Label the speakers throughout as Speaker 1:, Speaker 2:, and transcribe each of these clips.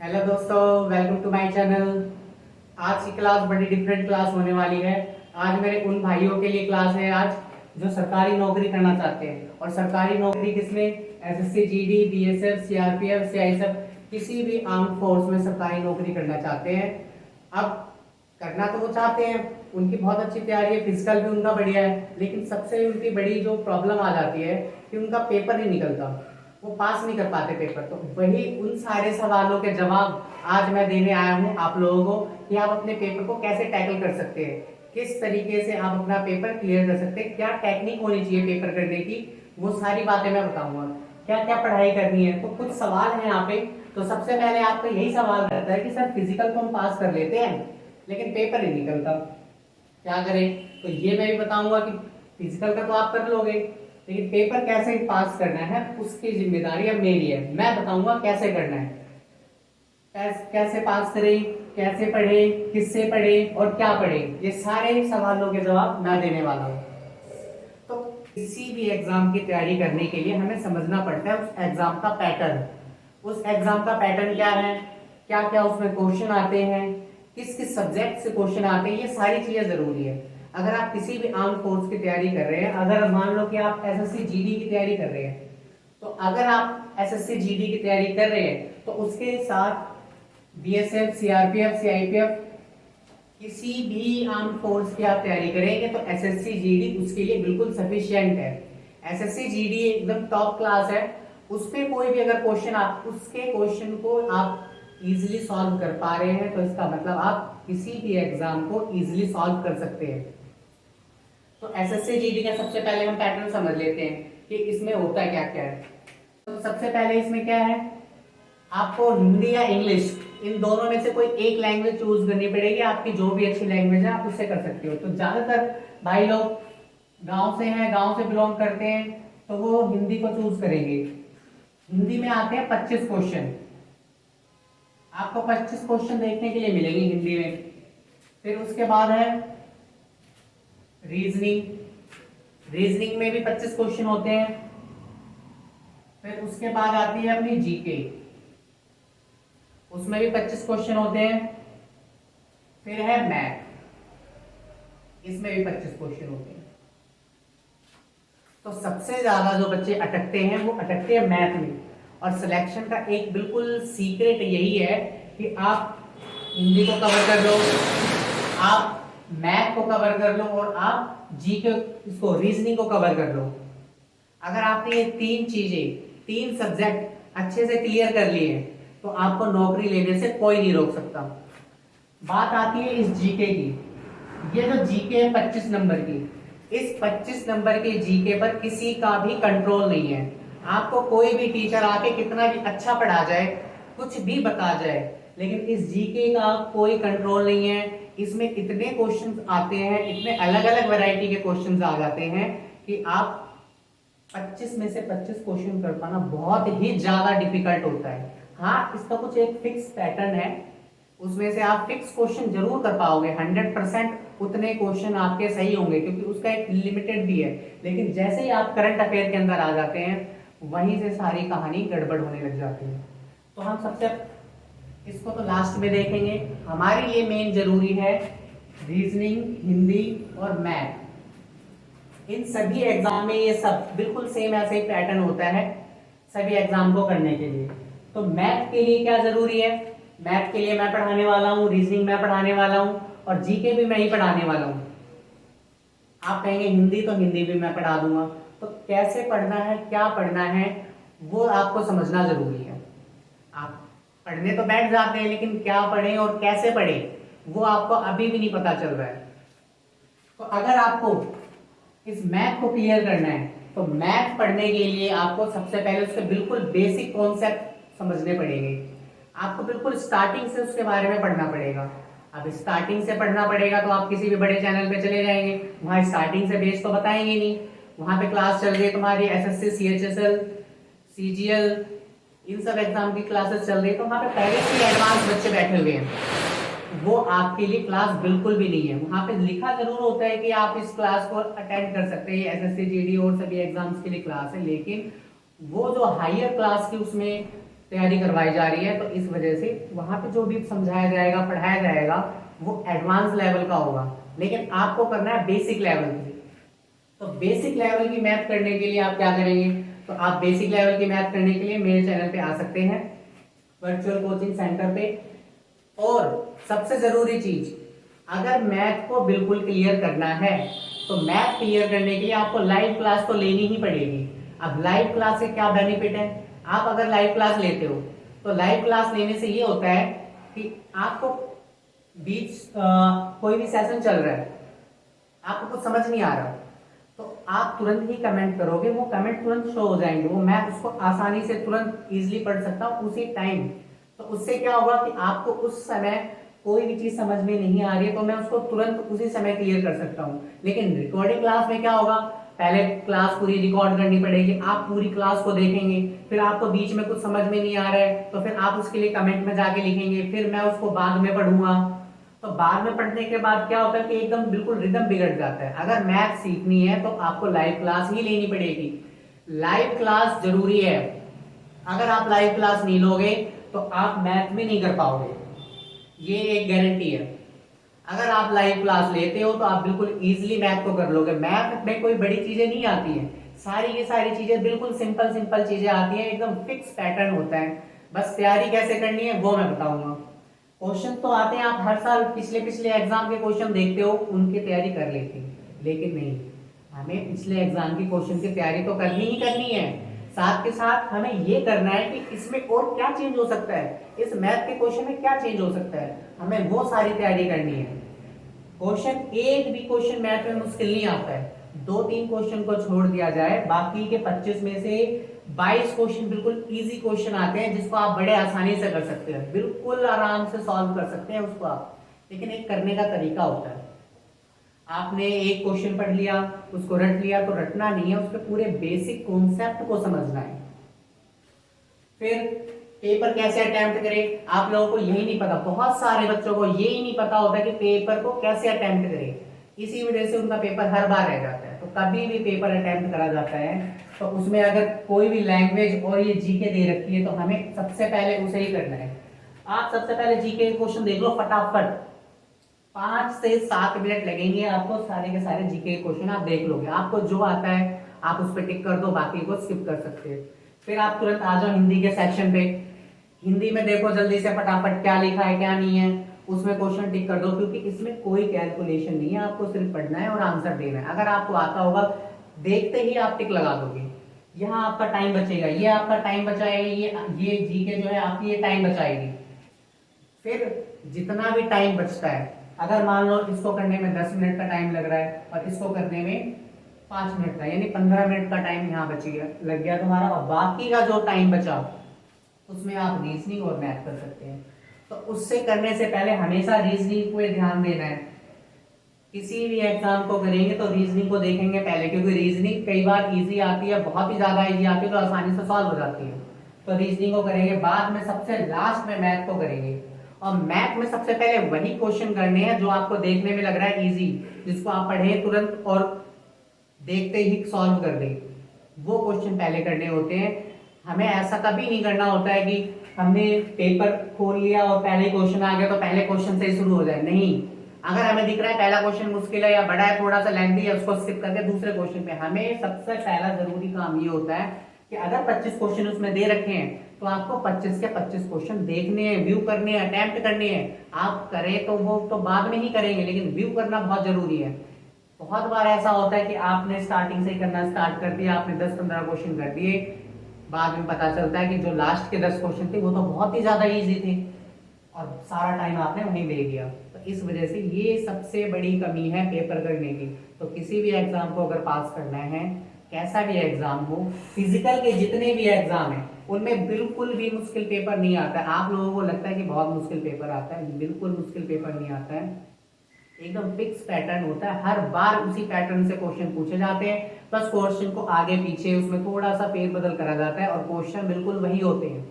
Speaker 1: Hello दोस्तों, welcome to my channel. आज की क्लास बड़ी डिफरेंट क्लास होने वाली है। आज मेरे उन भाइयों के लिए क्लास है आज जो सरकारी नौकरी करना चाहते हैं। और सरकारी नौकरी किसमें? SSC, GD, BSF, CRPF, CISF, किसी भी आर्म फोर्स में सरकारी नौकरी करना चाहते हैं। अब करना तो वो चाहते हैं, उनकी बहुत अच्छी तैयारी है, फिजिकल भी उनका बढ़िया है, लेकिन सबसे उनकी बड़ी जो प्रॉब्लम आ जाती है कि उनका पेपर नहीं निकलता, वो पास नहीं कर पाते पेपर। तो वही उन सारे सवालों के जवाब आज मैं देने आया हूं आप लोगों को कि आप अपने पेपर को कैसे टैकल कर सकते हैं, किस तरीके से आप अपना पेपर क्लियर कर सकते हैं, क्या टेक्निक होनी चाहिए पेपर करने की, वो सारी बातें मैं बताऊंगा। क्या क्या पढ़ाई करनी है, तो कुछ सवाल हैं यहाँ पे। तो सबसे पहले आपका यही सवाल रहता है कि सर फिजिकल तो हम पास कर लेते हैं लेकिन पेपर ही निकलता, क्या करें? तो ये मैं भी बताऊंगा कि फिजिकल का तो आप कर लोगे लेकिन पेपर कैसे पास करना है उसकी जिम्मेदारी अब मेरी है। मैं बताऊंगा कैसे करना है, कैसे पास करें, कैसे पढ़े, किससे पढ़े और क्या पढ़े, ये सारे सवालों के जवाब मैं देने वाला हूँ। तो किसी भी एग्जाम की तैयारी करने के लिए हमें समझना पड़ता है उस एग्जाम का पैटर्न। उस एग्जाम का पैटर्न क्या है, क्या क्या उसमें क्वेश्चन आते हैं, किस किस सब्जेक्ट से क्वेश्चन आते हैं, ये सारी चीजें जरूरी है। अगर आप किसी भी आर्म फोर्स की तैयारी कर रहे हैं, अगर मान लो कि आप एसएससी जीडी की तैयारी कर रहे हैं, तो अगर आप एसएससी जीडी की तैयारी कर रहे हैं तो उसके साथ बीएसएफ, सीआरपीएफ, सीआईपीएफ, किसी भी आर्म फोर्स की आप तैयारी करेंगे तो एसएससी जीडी उसके लिए बिल्कुल सफिशिएंट है। एसएससी जीडी एकदम टॉप क्लास है। उस पे कोई भी अगर क्वेश्चन, आप उसके क्वेश्चन को आप इजीली सॉल्व कर पा रहे हैं तो इसका मतलब आप किसी भी एग्जाम को इजीली सॉल्व कर सकते हैं। तो एसएससी जीडी का सबसे पहले हम पैटर्न समझ लेते हैं कि इसमें होता क्या क्या है। तो सबसे पहले इसमें क्या है, आपको हिंदी या इंग्लिश इन दोनों में से कोई एक लैंग्वेज चूज करनी पड़ेगी। आपकी जो भी अच्छी लैंग्वेज है आप उससे कर सकते हो। तो ज्यादातर भाई लोग गांव से हैं, गांव से बिलोंग करते हैं, तो वो हिंदी को चूज करेंगे। हिंदी में आते हैं 25 क्वेश्चन, आपको 25 क्वेश्चन देखने के लिए मिलेंगे हिंदी में। फिर उसके बाद है रीजनिंग, रीजनिंग में भी 25 क्वेश्चन होते हैं। फिर उसके बाद आती है अपनी जीके, उसमें भी 25 क्वेश्चन होते हैं। फिर है मैथ, इसमें भी 25 क्वेश्चन होते हैं। तो सबसे ज्यादा जो बच्चे अटकते हैं वो अटकते हैं मैथ में। और सिलेक्शन का एक बिल्कुल सीक्रेट यही है कि आप हिंदी को कवर कर लो, आप मैथ को कवर कर लो और आप जीके, इसको रीजनिंग को कवर कर लो। अगर आपने ये तीन चीजें, तीन सब्जेक्ट अच्छे से क्लियर कर लिए तो आपको नौकरी लेने से कोई नहीं रोक सकता। बात आती है इस जीके की। ये जो जीके है 25 नंबर की, इस 25 नंबर के जीके पर किसी का भी कंट्रोल नहीं है। आपको कोई भी टीचर आके कितना भी अच्छा पढ़ा जाए, कुछ भी बता जाए, लेकिन इस जीके का कोई कंट्रोल नहीं है। इसमें इतने क्वेश्चंस आते हैं, इतने अलग अलग वैरायटी के क्वेश्चंस आ जाते हैं कि आप 25 में से 25 क्वेश्चन कर पाना बहुत ही ज्यादा डिफिकल्ट होता है। हाँ, इसका कुछ एक फिक्स पैटर्न है, उसमें से आप फिक्स क्वेश्चन जरूर कर पाओगे। 100% उतने क्वेश्चन आपके सही होंगे क्योंकि उसका एक लिमिटेड भी है। लेकिन जैसे ही आप करंट अफेयर के अंदर आ जाते हैं वहीं से सारी कहानी गड़बड़ होने लग जाती है। तो हम सबसे इसको तो लास्ट में देखेंगे। हमारे लिए मेन जरूरी है रीजनिंग, हिंदी और मैथ। इन सभी एग्जाम में ये सब बिल्कुल सेम ऐसे ही पैटर्न होता है सभी एग्जाम को करने के लिए। तो मैथ के लिए क्या जरूरी है, मैथ के लिए मैं पढ़ाने वाला हूँ, रीजनिंग मैं पढ़ाने वाला हूँ और जीके भी मैं ही पढ़ाने वाला हूँ। आप कहेंगे हिंदी, तो हिंदी भी मैं पढ़ा दूंगा। तो कैसे पढ़ना है, क्या पढ़ना है, वो आपको समझना जरूरी है। आप पढ़ने तो बैठ जाते हैं लेकिन क्या पढ़ें और कैसे पढ़ें वो आपको अभी भी नहीं पता चल रहा है। तो अगर आपको इस मैथ को क्लियर करना है तो मैथ पढ़ने के लिए आपको सबसे पहले उसके बिल्कुल बेसिक कॉन्सेप्ट समझने पड़ेंगे। आपको बिल्कुल स्टार्टिंग से उसके बारे में पढ़ना पड़ेगा। अब स्टार्टिंग से पढ़ना पड़ेगा तो आप किसी भी बड़े चैनल पे चले जाएंगे, वहां स्टार्टिंग से बेस तो बताएंगे नहीं। वहां पे क्लास चल रही है तुम्हारी एसएससी, सीएचएसएल, सीजीएल, इन सब एग्जाम की क्लासेस चल रही है, तो वहां पे पहले से एडवांस बच्चे बैठे हुए हैं। वो आपके लिए क्लास बिल्कुल भी नहीं है। वहां पे लिखा जरूर होता है कि आप इस क्लास को अटेंड कर सकते हैं, एसएससी, जीडी और सभी एग्जाम्स के लिए क्लास है, लेकिन वो जो हायर क्लास की उसमें तैयारी करवाई जा रही है, तो इस वजह से वहां पे जो भी समझाया जाएगा, पढ़ाया जाएगा, वो एडवांस लेवल का होगा, लेकिन आपको करना है बेसिक लेवल की। तो बेसिक लेवल की मैथ करने के लिए आप क्या करेंगे, तो आप बेसिक लेवल की मैथ करने के लिए मेरे चैनल पे आ सकते हैं, वर्चुअल कोचिंग सेंटर पे। और सबसे जरूरी चीज, अगर मैथ को बिल्कुल क्लियर करना है तो मैथ क्लियर करने के लिए आपको लाइव क्लास तो लेनी ही पड़ेगी। अब लाइव क्लास से क्या बेनिफिट है, आप अगर लाइव क्लास लेते हो तो लाइव क्लास लेने से ये होता है कि आपको बीच कोई भी सेशन चल रहा है, आपको कुछ समझ नहीं आ रहा, तो आप तुरंत ही कमेंट करोगे, वो कमेंट तुरंत शो हो जाएंगे, वो मैं उसको आसानी से तुरंत इजीली पढ़ सकता हूँ उसी टाइम। तो उससे क्या होगा कि आपको उस समय कोई भी चीज समझ में नहीं आ रही है तो मैं उसको तुरंत उसी समय क्लियर कर सकता हूँ। लेकिन रिकॉर्डिंग क्लास में क्या होगा, पहले क्लास पूरी रिकॉर्ड करनी पड़ेगी, आप पूरी क्लास को देखेंगे, फिर आपको बीच में कुछ समझ में नहीं आ रहा है तो फिर आप उसके लिए कमेंट में जाके लिखेंगे, फिर मैं उसको बाद में पढ़ूंगा। तो बाद में पढ़ने के बाद क्या होता है कि एकदम बिल्कुल रिदम बिगड़ जाता है। अगर मैथ सीखनी है तो आपको लाइव क्लास ही लेनी पड़ेगी, लाइव क्लास जरूरी है। अगर आप लाइव क्लास नहीं लोगे तो आप मैथ में नहीं कर पाओगे, ये एक गारंटी है। अगर आप लाइव क्लास लेते हो तो आप बिल्कुल इजीली मैथ को कर लोगे। मैथ में कोई बड़ी चीजें नहीं आती हैं, सारी की सारी चीजें बिल्कुल सिंपल सिंपल चीजें आती हैं, एकदम फिक्स पैटर्न होता है। बस तैयारी कैसे करनी है वो मैं बताऊंगा। क्वेश्चन तो आते हैं, आप हर साल पिछले पिछले एग्जाम के क्वेश्चन देखते हो, उनकी तैयारी कर लेते हैं, लेकिन नहीं, हमें पिछले एग्जाम की क्वेश्चन की तैयारी तो करनी ही करनी है। साथ के साथ हमें ये करना है कि इसमें और क्या चेंज हो सकता है, इस मैथ के क्वेश्चन में क्या चेंज हो सकता है, हमें वो सारी तैयारी करनी है। क्वेश्चन एक भी क्वेश्चन मैथ में मुश्किल नहीं आता है, 2-3 क्वेश्चन को छोड़ दिया जाए, बाकी के 25 में से 22 क्वेश्चन बिल्कुल इजी क्वेश्चन आते हैं जिसको आप बड़े आसानी से कर सकते हैं, बिल्कुल आराम से सॉल्व कर सकते हैं उसको आप। लेकिन एक करने का तरीका होता है, आपने एक क्वेश्चन पढ़ लिया, उसको रट लिया, तो रटना नहीं है, उसके पूरे बेसिक कॉन्सेप्ट को समझना है। फिर पेपर कैसे अटेम्प्ट करें, आप लोगों को यही नहीं पता, बहुत सारे बच्चों को यही नहीं पता होता कि पेपर को कैसे अटेम्प्ट करें, इसी वजह से उनका पेपर हर बार रह जाता है। तो कभी भी पेपर अटेम्प्ट करा जाता है तो उसमें अगर कोई भी लैंग्वेज और ये जीके दे रखी है तो हमें सबसे पहले उसे ही करना है। आप सबसे पहले जीके क्वेश्चन देख लो फटाफट, 5 से 7 मिनट लगेंगे आपको, सारे के सारे जीके क्वेश्चन आप देख लोगे, आपको जो आता है आप उस पर टिक कर दो, बाकी को स्किप कर सकते हैं। फिर आप तुरंत आ जाओ हिंदी के सेक्शन पे, हिंदी में देखो जल्दी से फटाफट क्या लिखा है क्या नहीं है, उसमें क्वेश्चन टिक कर दो, क्योंकि इसमें कोई कैलकुलेशन नहीं है, आपको सिर्फ पढ़ना है और आंसर देना है। अगर आपको आता होगा देखते ही आप टिक लगा दोगे, यहाँ आपका टाइम बचेगा, ये आपका टाइम बचाएगा, ये जीके जो है आपकी ये टाइम बचाएगी। फिर जितना भी टाइम बचता है, अगर मान लो इसको करने में 10 मिनट का टाइम लग रहा है और इसको करने में 5 मिनट का, यानी 15 मिनट का टाइम यहाँ बच गया, लग गया तुम्हारा, और बाकी का जो टाइम बचा उसमें आप रीजनिंग और मैथ कर सकते हैं। तो उससे करने से पहले हमेशा रीजनिंग पे ध्यान देना है। किसी भी एग्जाम को करेंगे तो रीजनिंग को देखेंगे पहले, क्योंकि रीजनिंग कई बार इजी आती है, बहुत ही ज्यादा इजी आती है तो आसानी से सॉल्व हो जाती है। तो रीजनिंग को करेंगे, बाद में सबसे लास्ट में मैथ को करेंगे। और मैथ में सबसे पहले वही क्वेश्चन करने हैं जो आपको देखने में लग रहा है इजी, जिसको आप पढ़े तुरंत और देखते ही सॉल्व कर दें, वो क्वेश्चन पहले करने होते हैं। हमें ऐसा कभी नहीं करना होता है कि हमने पेपर खोल लिया और पहले क्वेश्चन आ गया तो पहले क्वेश्चन से ही शुरू हो जाए, नहीं। अगर हमें दिख रहा है पहला क्वेश्चन मुश्किल है या बड़ा है, थोड़ा सा लेंथी है, उसको स्किप करके दूसरे क्वेश्चन पे, हमें सबसे पहला जरूरी काम ये होता है कि अगर 25 क्वेश्चन उसमें दे रखे हैं तो आपको 25 के 25 क्वेश्चन देखने हैं, व्यू करने हैं, अटेम्प्ट करने हैं। आप करें तो वो तो बाद में ही करेंगे, लेकिन व्यू करना बहुत जरूरी है। बहुत बार ऐसा होता है कि आपने स्टार्टिंग से ही करना स्टार्ट कर दिया, आपने 10-15 क्वेश्चन कर दिए, बाद में पता चलता है कि जो लास्ट के 10 क्वेश्चन थे वो तो बहुत ही ज्यादा इजी थे और सारा टाइम आपने वहीं दे दिया। तो इस वजह से ये सबसे बड़ी कमी है पेपर करने की। तो किसी भी एग्जाम को अगर पास करना है, कैसा भी एग्जाम हो, फिजिकल के जितने भी एग्जाम है उनमें बिल्कुल भी मुश्किल पेपर नहीं आता है। आप लोगों को लगता है कि बहुत मुश्किल पेपर आता है, बिल्कुल मुश्किल पेपर नहीं आता है, एकदम फिक्स पैटर्न होता है, हर बार उसी पैटर्न से क्वेश्चन पूछे जाते हैं, बस क्वेश्चन को आगे पीछे उसमें थोड़ा सा फेरबदल करा जाता है और क्वेश्चन बिल्कुल वही होते हैं।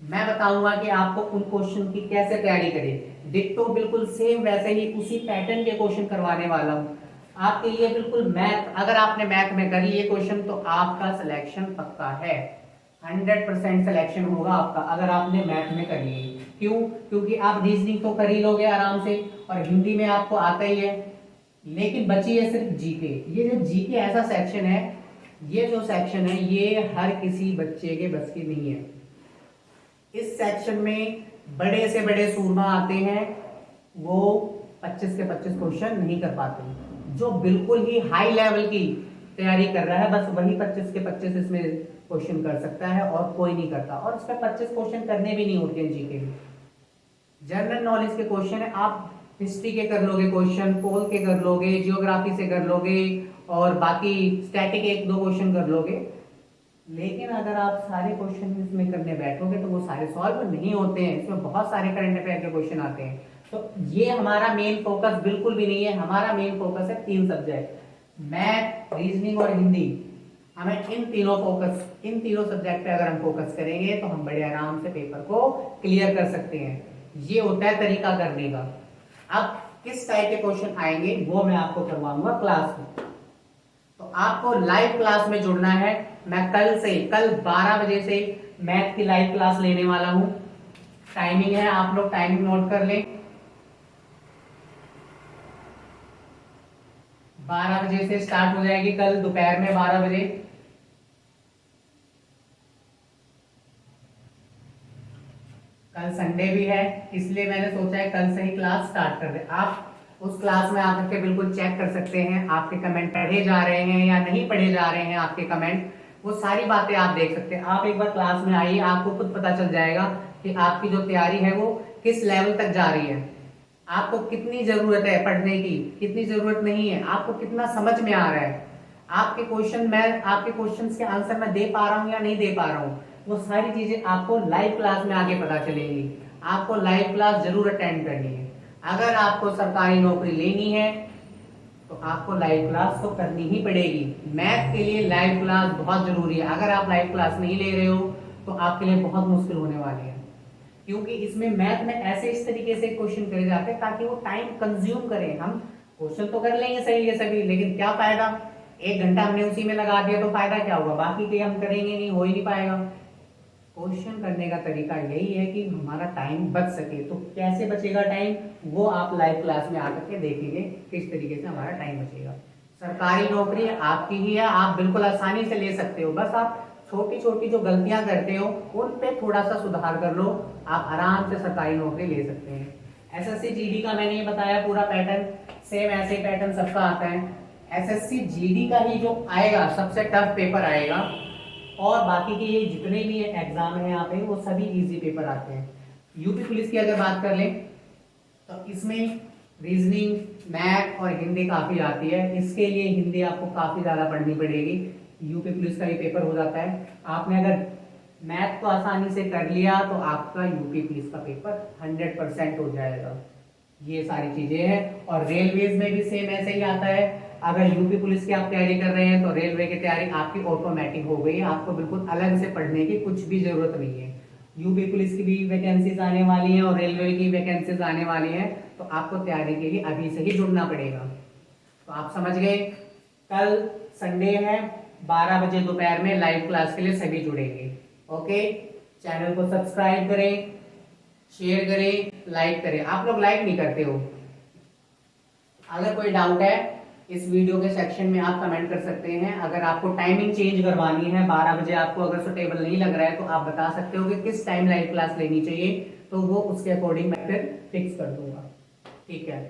Speaker 1: मैं बताऊंगा कि आपको उन क्वेश्चन की कैसे तैयारी करें, डिट्टो बिल्कुल सेम वैसे ही उसी पैटर्न के क्वेश्चन करवाने वाला हूं आपके लिए, बिल्कुल मैथ, अगर आपने मैथ में करी ये क्वेश्चन तो आपका सिलेक्शन पक्का है। 100% सिलेक्शन होगा आपका अगर आपने मैथ में कर लिए। क्यों? क्योंकि आप रीजनिंग तो कर ही लोगे आराम से और हिंदी में आपको आता ही है, लेकिन बची है सिर्फ जीके। ये जो जीके ऐसा सेक्शन है, ये जो सेक्शन है ये हर किसी बच्चे के बस की नहीं है। इस सेक्शन में बड़े से बड़े सूरमा आते हैं, वो 25 के 25 क्वेश्चन नहीं कर पाते। जो बिल्कुल ही हाई लेवल की तैयारी कर रहा है बस वही 25 के 25 इसमें क्वेश्चन कर सकता है और कोई नहीं करता। और इसमें 25 क्वेश्चन करने भी नहीं होते हैं जीके में। जनरल नॉलेज के क्वेश्चन है, आप हिस्ट्री के कर लोगे क्वेश्चन, पोल के कर लोगे, जियोग्राफी से कर लोगे और बाकी स्टैटिक एक दो क्वेश्चन कर लोगे। लेकिन अगर आप सारे क्वेश्चन इसमें करने बैठोगे तो वो सारे सॉल्व नहीं होते हैं। इसमें बहुत सारे करंट अफेयर के क्वेश्चन आते हैं। तो ये हमारा मेन फोकस बिल्कुल भी नहीं है। हमारा मेन फोकस है 3 सब्जेक्ट, मैथ, रीजनिंग और हिंदी। हमें इन तीनों सब्जेक्ट पे अगर हम फोकस करेंगे तो हम बड़े आराम से पेपर को क्लियर कर सकते हैं। ये होता है तरीका करने का। अब किस टाइप के क्वेश्चन आएंगे वो मैं आपको करवाऊंगा क्लास में। तो आपको लाइव क्लास में जुड़ना है। मैं कल 12 बजे से मैथ की लाइव क्लास लेने वाला हूं। टाइमिंग है, आप लोग टाइमिंग नोट कर लें। 12 बजे से स्टार्ट हो जाएगी कल दोपहर में 12 बजे। कल संडे भी है, इसलिए मैंने सोचा है कल से ही क्लास स्टार्ट कर दे। आप उस क्लास में आकर के बिल्कुल चेक कर सकते हैं आपके कमेंट पढ़े जा रहे हैं या नहीं पढ़े जा रहे हैं। आपके कमेंट, वो सारी बातें आप देख सकते हैं। आप एक बार क्लास में आइए, आपको खुद पता चल जाएगा कि आपकी जो तैयारी है वो किस लेवल तक जा रही है, आपको कितनी जरूरत है पढ़ने की, कितनी जरूरत नहीं है, आपको कितना समझ में आ रहा है, आपके क्वेश्चन के आंसर मैं दे पा रहा हूं या नहीं दे पा रहा हूं। वो सारी चीजें आपको लाइव क्लास में आगे पता चलेंगी। आपको लाइव क्लास जरूर अटेंड करनी है। अगर आपको सरकारी नौकरी लेनी है तो आपको लाइव क्लास तो करनी ही पड़ेगी। मैथ के लिए लाइव क्लास बहुत जरूरी है। अगर आप लाइव क्लास नहीं ले रहे हो तो आपके लिए बहुत मुश्किल होने वाली है, क्योंकि इसमें मैथ में ऐसे इस तरीके से क्वेश्चन करे जाते हैं ताकि वो टाइम कंज्यूम करें। हम क्वेश्चन तो कर लेंगे सही है सभी, लेकिन क्या फायदा, 1 घंटा हमने उसी में लगा दिया तो फायदा क्या होगा, बाकी के हम करेंगे नहीं, हो ही नहीं पाएगा। क्वेश्चन करने का तरीका यही है कि हमारा टाइम बच सके। तो कैसे बचेगा टाइम, वो आप लाइव क्लास में आकर के देखेंगे किस तरीके से हमारा टाइम बचेगा। सरकारी नौकरी आपकी ही है, आप बिल्कुल आसानी से ले सकते हो। बस आप छोटी छोटी जो गलतियां करते हो उन पे थोड़ा सा सुधार कर लो, आप आराम से सरकारी नौकरी ले सकते हैं। एसएससी जीडी का मैंने ये बताया पूरा पैटर्न, सेम ऐसे पैटर्न सबका आता है। एसएससी जीडी का ही जो आएगा सबसे टफ पेपर आएगा, और बाकी के ये जितने भी एग्जाम है यहाँ पे वो सभी इजी पेपर आते हैं। यूपी पुलिस की अगर बात कर लें तो इसमें रीजनिंग, मैथ और हिंदी काफी आती है। इसके लिए हिंदी आपको काफी ज्यादा पढ़नी पड़ेगी। यूपी पुलिस का ये पेपर हो जाता है। आपने अगर मैथ को आसानी से कर लिया तो आपका यूपी पुलिस का पेपर 100% हो जाएगा। ये सारी चीजें हैं। और रेलवेज में भी सेम ऐसे ही आता है। अगर यूपी पुलिस की आप तैयारी कर रहे हैं तो रेलवे की तैयारी आपकी ऑटोमेटिक हो गई है, आपको बिल्कुल अलग से पढ़ने की कुछ भी जरूरत नहीं है। यूपी पुलिस की भी वैकेंसीज आने वाली हैं और रेलवे की वैकेंसीज आने वाली हैं, तो आपको तैयारी के लिए अभी से ही जुड़ना पड़ेगा। तो आप समझ गए, कल संडे है, 12 बजे दोपहर में लाइव क्लास के लिए सभी जुड़ेंगे। ओके, चैनल को सब्सक्राइब करें, शेयर करें, लाइक करें। आप लोग लाइक नहीं करते हो। अगर कोई डाउट है इस वीडियो के सेक्शन में आप कमेंट कर सकते हैं। अगर आपको टाइमिंग चेंज करवानी है, 12 बजे आपको अगर सुटेबल नहीं लग रहा है तो आप बता सकते हो कि किस टाइम लाइव क्लास लेनी चाहिए, तो वो उसके अकॉर्डिंग मैं फिर फिक्स कर दूंगा। ठीक है।